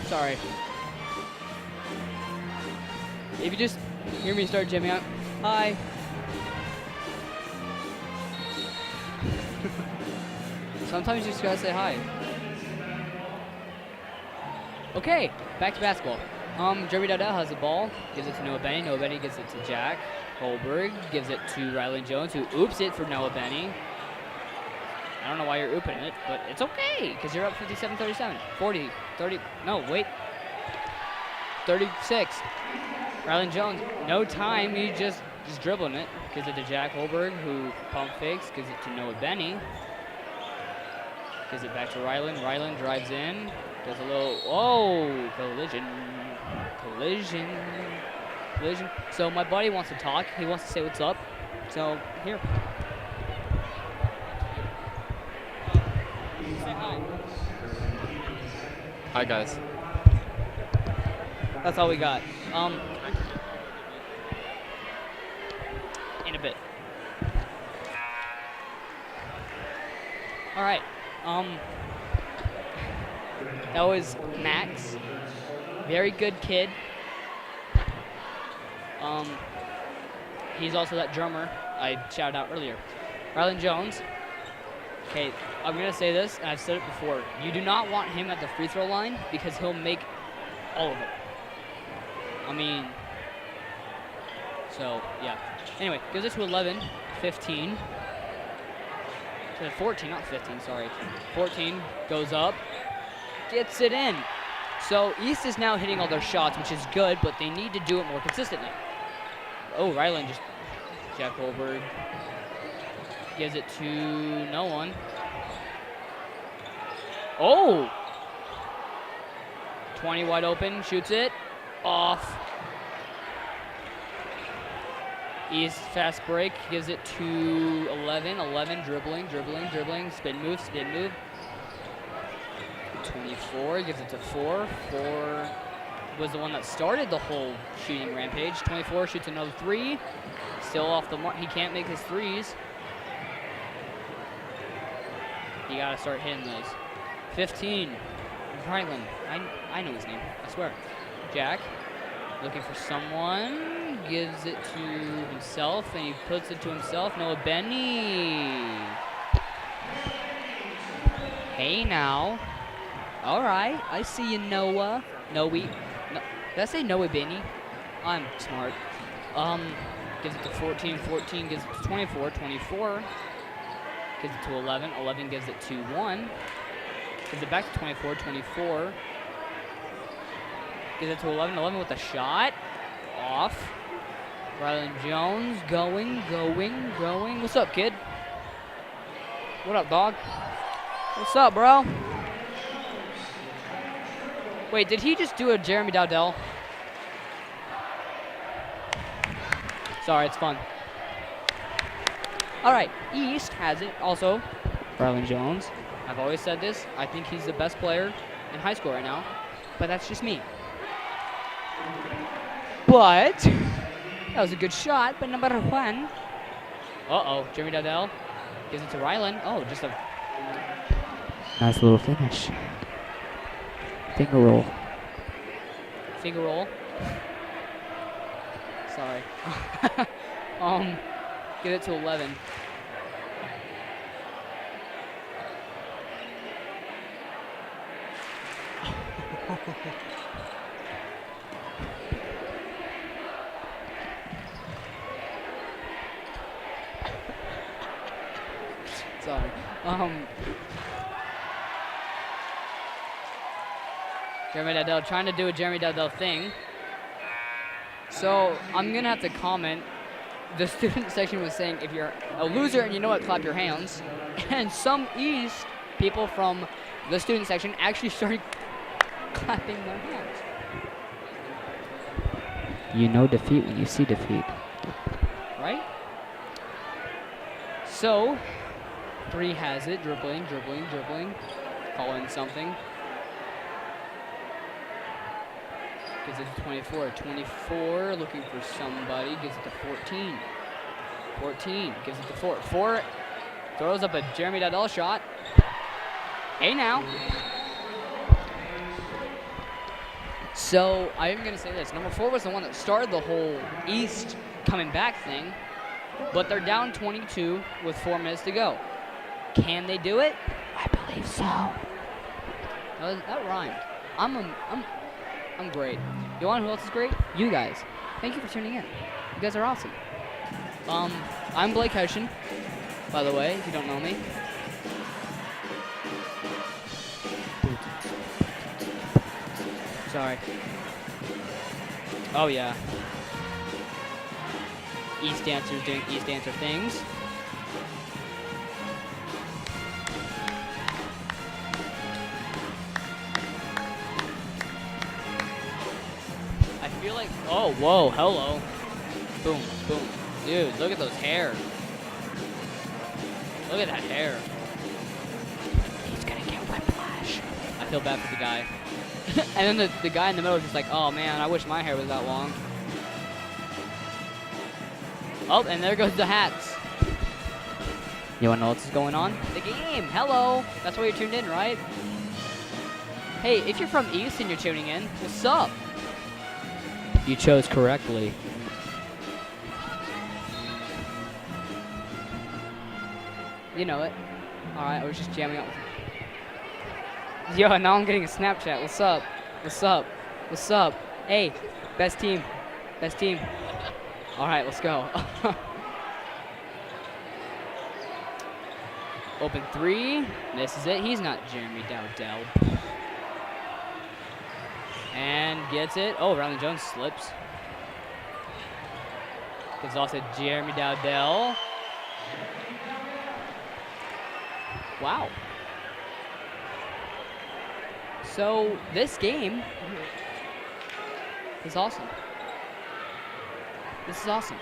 Sorry. If you just hear me start jamming out, hi. Sometimes you just gotta say hi. Okay, back to basketball. Jeremy Dowdell has the ball, gives it to Noah Benny. Noah Benny gives it to Jack Holberg, gives it to Ryland Jones, who oops it for Noah Benny. I don't know why you're ooping it, but it's okay, because you're up 57-37. 40, 30, no, wait. 36. Rylan Jones, no time, he's just dribbling it. Gives it to Jack Holberg, who pump fakes, gives it to Noah Benny. Gives it back to Rylan. Rylan drives in, does a little, oh, collision. So my buddy wants to talk. He wants to say what's up. So, here. Say hi. Hi, guys. That's all we got. In a bit. All right. That was Max. Very good kid. He's also that drummer I shouted out earlier. Rylan Jones. Okay, I'm going to say this, and I've said it before. You do not want him at the free throw line because he'll make all of it. I mean, so, yeah. Anyway, goes it to 11, 15. To 14, not 15, sorry. 14, goes up, gets it in. So East is now hitting all their shots, which is good, but they need to do it more consistently. Oh, Rylan just, Jack Holberg gives it to no one. Oh! 20 wide open, shoots it, off. East fast break, gives it to 11, 11, dribbling, spin move. 24, gives it to 4. 4 was the one that started the whole shooting rampage. 24 shoots another 3. Still off the mark. He can't make his threes. You gotta start hitting those. 15, Rylan. I know his name, I swear. Jack, looking for someone. Gives it to himself, and he puts it to himself. Noah Benny. Hey now. All right, I see you, Noah. No, did I say Noah Benny? I'm smart. Gives it to 14. 14 gives it to 24. 24 gives it to 11. 11 gives it to 1. Gives it back to 24. 24 gives it to 11. 11 with a shot. Off. Rylan Jones going. What's up, kid? What up, dog? What's up, bro? Wait, did he just do a Jeremy Dowdell? Sorry, it's fun. All right, East has it. Also, Rylan Jones. I've always said this. I think he's the best player in high school right now, but that's just me. But that was a good shot, but number 1. Uh-oh, Jeremy Dowdell gives it to Rylan. Oh, just a nice little finish. Finger roll. Sorry. Get it to 11. Sorry. Jeremy Dowdell trying to do a Jeremy Dowdell thing. So I'm going to have to comment. The student section was saying if you're a loser and you know it, clap your hands. And some East people from the student section actually started clapping their hands. You know defeat when you see defeat. Right? So 3 has it. Dribbling. Calling something. Gives it to 24. 24 looking for somebody. Gives it to 14. 14 gives it to 4. 4 throws up a Jeremy Dowdell shot. Hey now. So I'm going to say this. Number 4 was the one that started the whole East coming back thing. But they're down 22 with 4 minutes to go. Can they do it? I believe so. That rhymed. I'm great. You want who else is great? You guys. Thank you for tuning in. You guys are awesome. I'm Blake Hession, by the way, if you don't know me. Sorry. Oh, yeah. East dancers doing East dancer things. I feel like, oh, whoa, hello. Boom, boom. Dude, look at those hair. Look at that hair. He's gonna get whiplash. I feel bad for the guy. And then the guy in the middle is just like, oh man, I wish my hair was that long. Oh, and there goes the hats. You wanna know what's going on? The game, hello. That's why you're tuned in, right? Hey, if you're from East and you're tuning in, what's up? You chose correctly. You know it. Alright, I was just jamming out with Yo, now I'm getting a Snapchat. What's up? What's up? What's up? Hey, best team. Best team. Alright, let's go. Open three. This is it. He's not Jeremy Dowdell. And gets it. Oh, Riley Jones slips. Gives off to Jeremy Dowdell. Wow. So this game is awesome. This is awesome.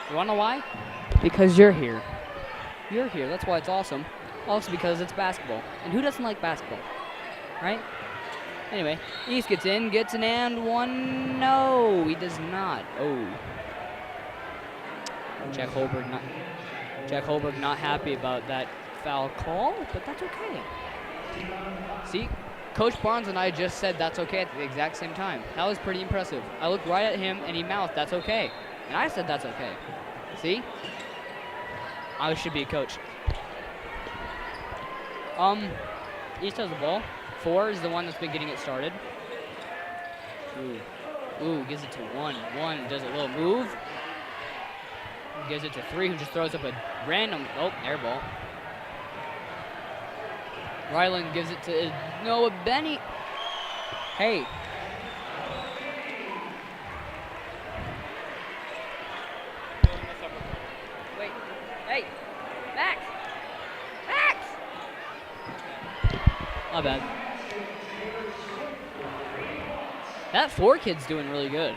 You wanna know why? Because you're here. You're here. That's why it's awesome. Also because it's basketball. And who doesn't like basketball? Right? Anyway, East gets in, gets an and one. No, he does not. Oh. Jack Holberg not happy about that foul call, but that's okay. See, Coach Barnes and I just said that's okay at the exact same time. That was pretty impressive. I looked right at him and he mouthed, that's okay. And I said that's okay. See? I should be a coach. East has the ball. 4 is the one that's been getting it started. Ooh, gives it to 1. 1 does a little move. Gives it to 3, who just throws up a random, air ball. Ryland gives it to Noah Benny. Hey. Wait. Hey. Max. Max. Not bad. That 4 kid's doing really good.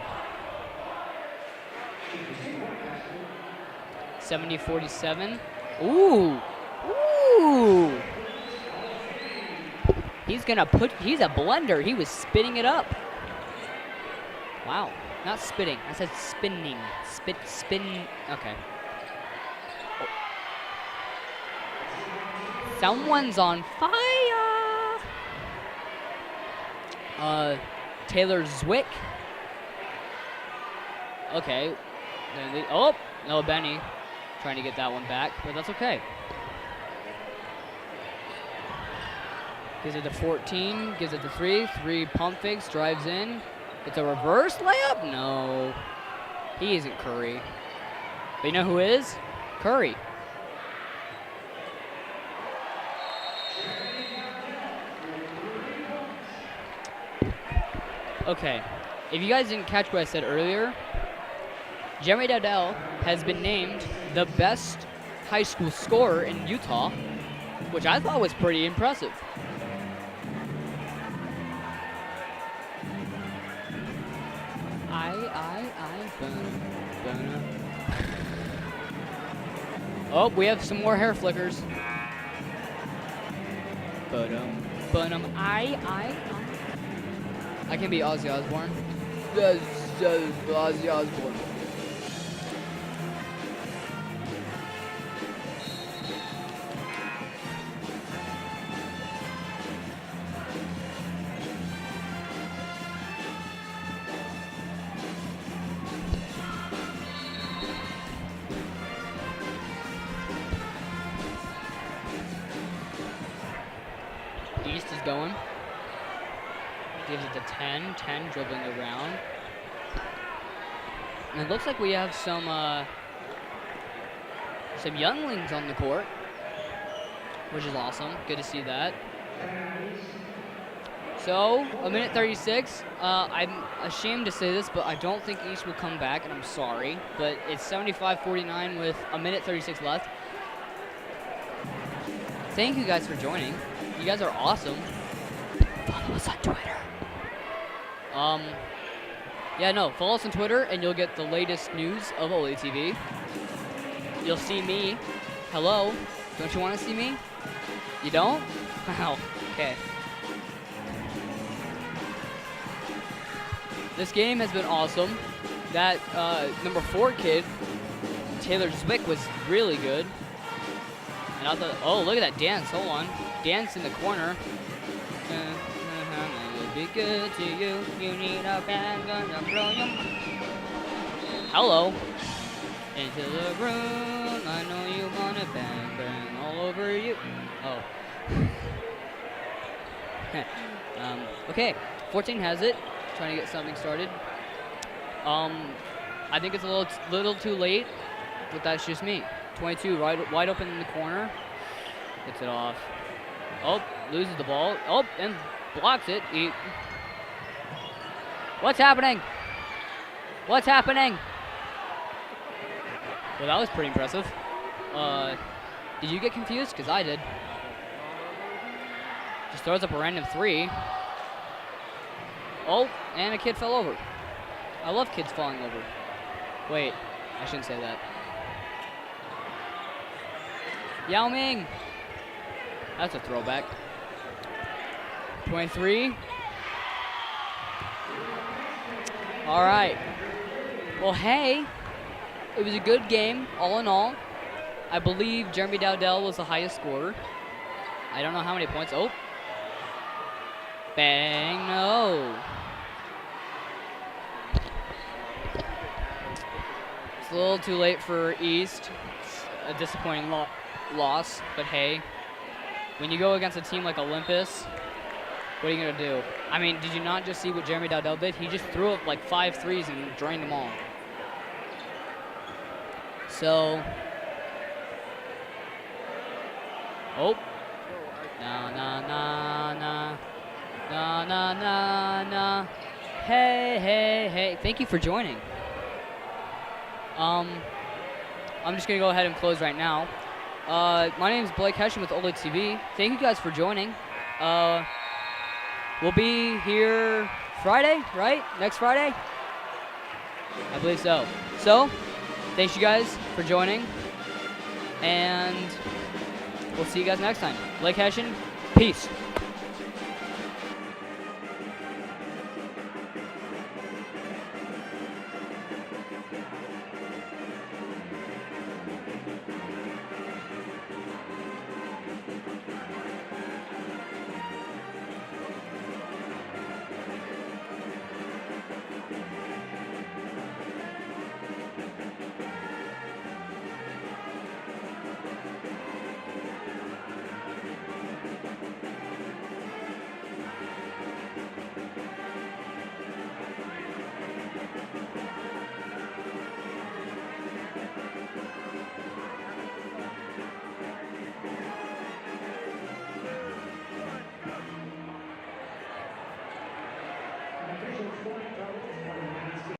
70-47. Ooh. Ooh. He's a blender. He was spinning it up. Wow. Not spitting. I said spinning. Spin. Okay. Oh. Someone's on fire. Taylor Zwick. Okay. Oh, no, Benny. Trying to get that one back, but that's okay. Gives it to 14, gives it to 3. 3 pump fakes, drives in. It's a reverse layup? No. He isn't Curry. But you know who is? Curry. Okay. If you guys didn't catch what I said earlier, Jeremy Dowdell has been named the best high school scorer in Utah, which I thought was pretty impressive. Oh, we have some more hair flickers. I can be Ozzy Osbourne. Yes, Ozzy Osbourne. East is going. Gives it to 10. 10 dribbling around. And it looks like we have some younglings on the court, which is awesome. Good to see that. So, a minute 36. I'm ashamed to say this, but I don't think East will come back, and I'm sorry. But it's 75-49 with a minute 36 left. Thank you guys for joining. You guys are awesome. Follow us on Twitter. Yeah, no, follow us on Twitter, and you'll get the latest news of OlyTV. You'll see me. Hello. Don't you want to see me? You don't? Wow. Okay. This game has been awesome. That number 4 kid, Taylor Zwick, was really good. And I thought, oh, look at that dance. Hold on. Dance in the corner. It'll be good to you. You need a band gonna blow you. Hello. Into the room. I know you want to bang, bang all over you. Oh. Okay. 14 has it. Trying to get something started. I think it's a little too late, but that's just me. 22 wide open in the corner. Gets it off. Oh, loses the ball. Oh, and blocks it. What's happening? What's happening? Well, that was pretty impressive. Did you get confused? Because I did. Just throws up a random 3. Oh, and a kid fell over. I love kids falling over. Wait, I shouldn't say that. Yao Ming. That's a throwback. 23. All right. Well, hey, it was a good game, all in all. I believe Jeremy Dowdell was the highest scorer. I don't know how many points. Oh. Bang, no. It's a little too late for East. It's a disappointing loss, but hey, when you go against a team like Olympus, what are you going to do? I mean, did you not just see what Jeremy Dowdell did? He just threw up like 5 threes and drained them all. So, oh, na. Hey. Thank you for joining. I'm just going to go ahead and close right now. My name is Blake Hession with OlyTV. Thank you guys for joining. We'll be here Friday, right? Next Friday? I believe so. So, thanks you guys for joining. And we'll see you guys next time. Blake Hession, peace.